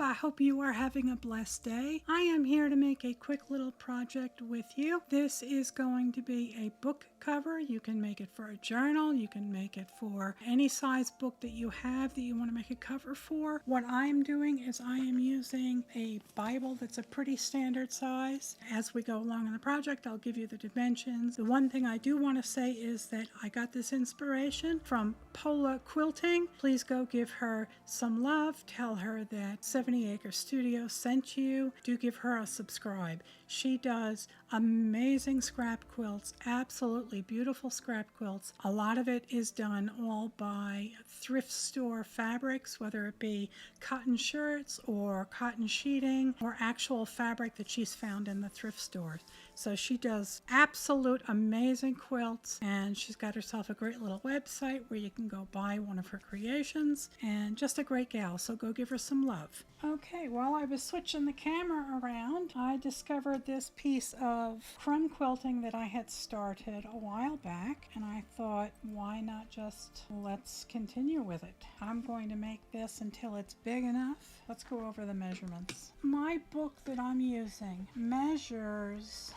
I hope you are having a blessed day. I am here to make a quick little project with you. This is going to be a book cover. You can make it for a journal. You can make it for any size book that you have that you want to make a cover for. What I am doing is I am using a Bible that's a pretty standard size. As we go along in the project, I'll give you the dimensions. The one thing I do want to say is that I got this inspiration from Paula Quilting. Please go give her some love. Tell her that 70 Acre Studio sent you. Do give her a subscribe. She does amazing scrap quilts, absolutely beautiful scrap quilts. A lot of it is done all by thrift store fabrics, whether it be cotton shirts or cotton sheeting or actual fabric that she's found in the thrift stores. So she does absolute amazing quilts, and she's got herself a great little website where you can go buy one of her creations, and just a great gal, so go give her some love. Okay, while I was switching the camera around, I discovered this piece of crumb quilting that I had started a while back, and I thought, why not just let's continue with it. I'm going to make this until it's big enough. Let's go over the measurements. My book that I'm using measures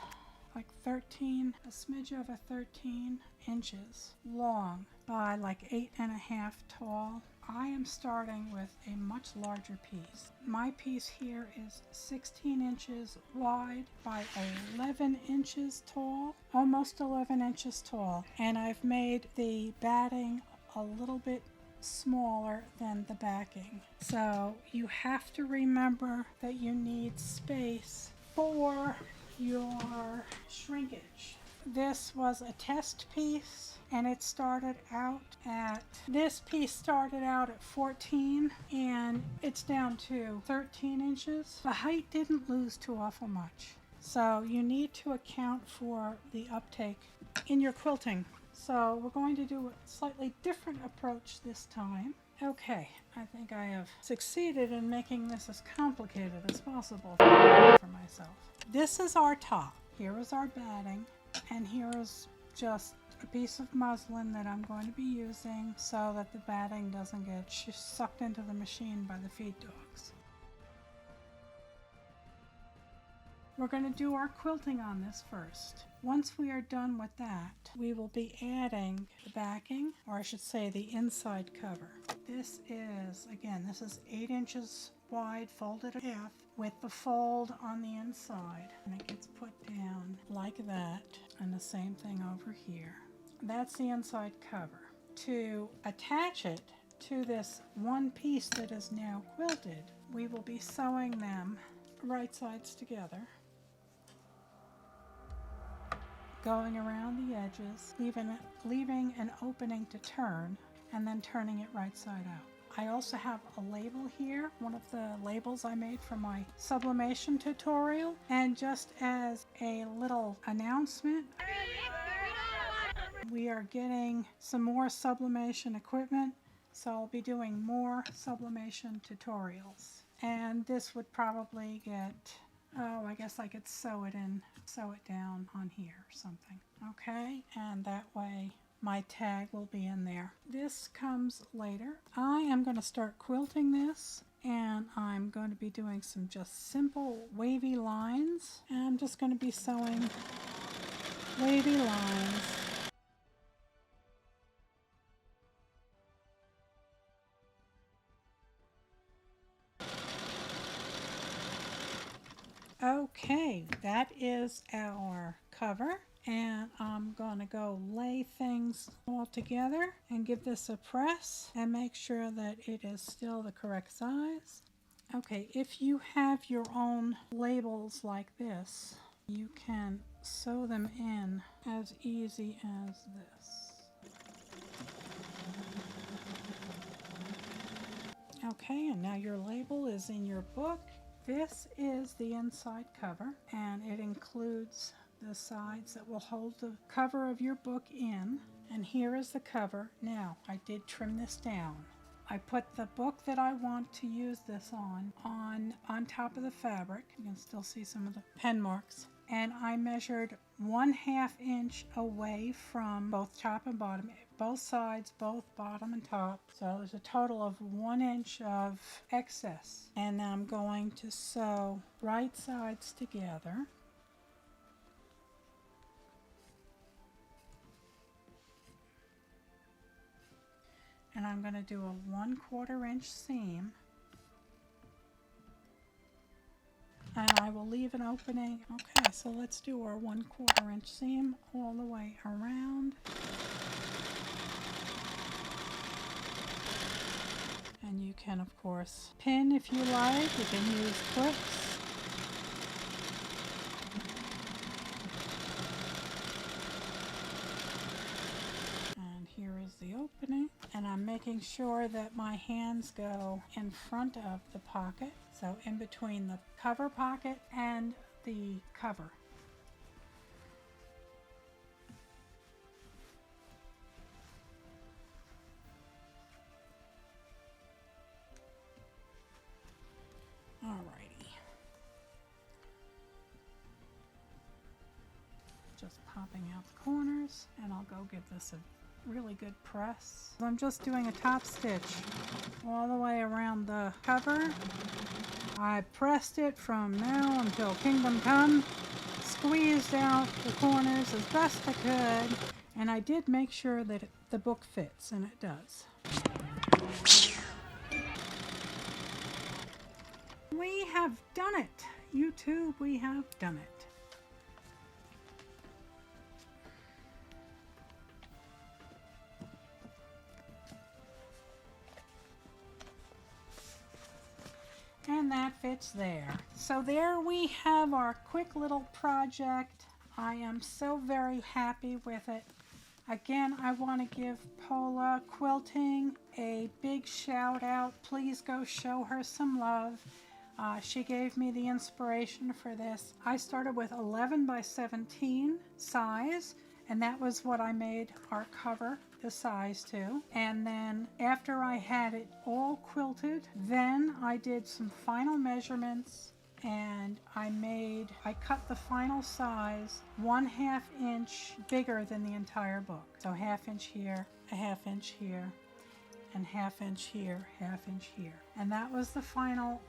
like 13, a smidge over 13 inches long by like 8.5 tall. I am starting with a much larger piece. My piece here is 16 inches wide by 11 inches tall, almost 11 inches tall. And I've made the batting a little bit smaller than the backing. So you have to remember that you need space for your shrinkage. This was a test piece, and it started out at, this piece started out at 14, and it's down to 13 inches. The height didn't lose too awful much. So you need to account for the uptake in your quilting. So we're going to do a slightly different approach this time. Okay, I think I have succeeded in making this as complicated as possible for myself. This is our top. Here is our batting, and here is just a piece of muslin that I'm going to be using so that the batting doesn't get sucked into the machine by the feed dogs. We're going to do our quilting on this first. Once we are done with that, we will be adding the backing, or I should say the inside cover. This is, again, this is 8 inches wide, folded in half, with the fold on the inside, and it gets put down like that, and the same thing over here. That's the inside cover. To attach it to this one piece that is now quilted, we will be sewing them right sides together, going around the edges, leaving an opening to turn, and then turning it right side out. I also have a label here, one of the labels I made for my sublimation tutorial, and just as a little announcement, we are getting some more sublimation equipment, so I'll be doing more sublimation tutorials. And this would probably get, oh, I guess I could sew it down on here or something. Okay, and that way my tag will be in there. This comes later. I am going to start quilting this, and I'm going to be doing some just simple wavy lines. And I'm just going to be sewing wavy lines. Okay, that is our cover, and I'm going to go lay things all together and give this a press and make sure that it is still the correct size. Okay, if you have your own labels like this, you can sew them in as easy as this. Okay, and now your label is in your book. This is the inside cover, and it includes the sides that will hold the cover of your book in. And here is the cover. Now, I did trim this down. I put the book that I want to use this on top of the fabric. You can still see some of the pen marks. And I measured 1/2 inch away from both top and bottom. both sides, both bottom and top. So there's a total of 1 inch of excess. And now I'm going to sew right sides together. And I'm going to do a 1/4 inch seam. And I will leave an opening. Okay, so let's do our 1/4 inch seam all the way around. And you can, of course, pin if you like. You can use clips. And here is the opening. And I'm making sure that my hands go in front of the pocket. So in between the cover pocket and the cover. Alrighty. Just popping out the corners, and I'll go give this a really good press. I'm just doing a top stitch all the way around the cover. I pressed it from now until Kingdom Come, squeezed out the corners as best I could, and I did make sure that the book fits, and it does. We have done it! YouTube, we have done it. And that fits there. So there we have our quick little project. I am so very happy with it. Again, I want to give Paula Quilting a big shout out. Please go show her some love. She gave me the inspiration for this. I started with 11 by 17 size, and that was what I made our cover the size to. And then after I had it all quilted, then I did some final measurements, and I cut the final size 1/2 inch bigger than the entire book. So 1/2 inch here, a 1/2 inch here, and 1/2 inch here, 1/2 inch here. And that was the final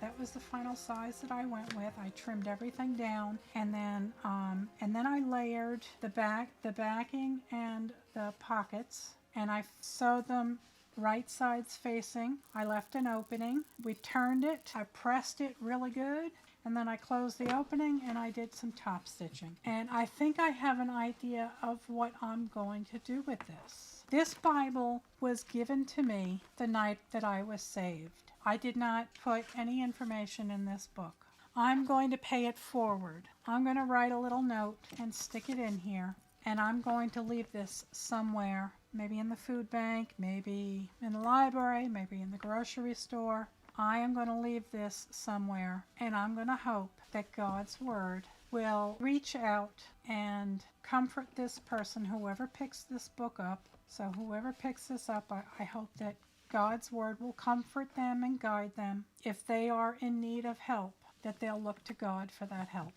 size that I went with. I trimmed everything down, and then I layered the backing and the pockets, and I sewed them right sides facing. I left an opening. We turned it. I pressed it really good, and then I closed the opening, and I did some top stitching. And I think I have an idea of what I'm going to do with this. This Bible was given to me the night that I was saved. I did not put any information in this book. I'm going to pay it forward. I'm going to write a little note and stick it in here, and I'm going to leave this somewhere, maybe in the food bank, maybe in the library, maybe in the grocery store. I am going to leave this somewhere, and I'm going to hope that God's Word will reach out and comfort this person, whoever picks this book up. So whoever picks this up, I hope that God's Word will comfort them and guide them. If they are in need of help, that they'll look to God for that help.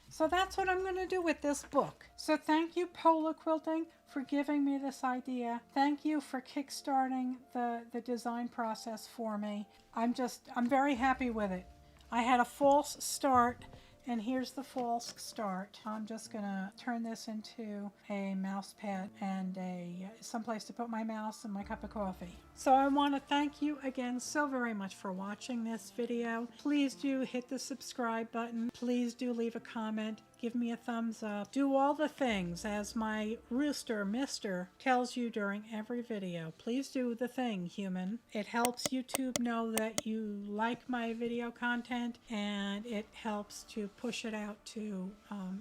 So that's what I'm going to do with this book. So thank you, Paula Quilting, for giving me this idea. Thank you for kickstarting the design process for me. I'm very happy with it. I had a false start, and here's the false start. I'm just going to turn this into a mouse pad and someplace to put my mouse and my cup of coffee. So I want to thank you again so very much for watching this video. Please do hit the subscribe button. Please do leave a comment. Give me a thumbs up. Do all the things as my rooster, Mister, tells you during every video. Please do the thing, human. It helps YouTube know that you like my video content, and it helps to push it out to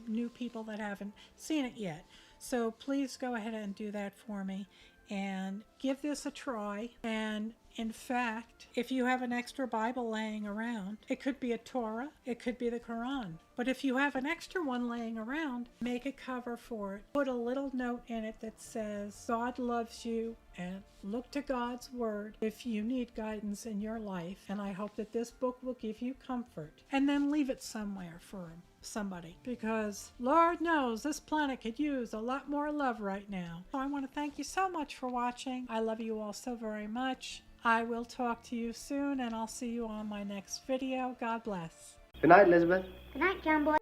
new people that haven't seen it yet. So please go ahead and do that for me. And give this a try. And in fact, if you have an extra Bible laying around, it could be a Torah, it could be the Quran. But if you have an extra one laying around, make a cover for it. Put a little note in it that says, God loves you, and look to God's word if you need guidance in your life. And I hope that this book will give you comfort. And then leave it somewhere for somebody, because Lord knows this planet could use a lot more love right now. So I want to thank you so much for watching. I love you all so very much. I will talk to you soon, and I'll see you on my next video. God bless. Good night, Elizabeth. Good night, John Boy.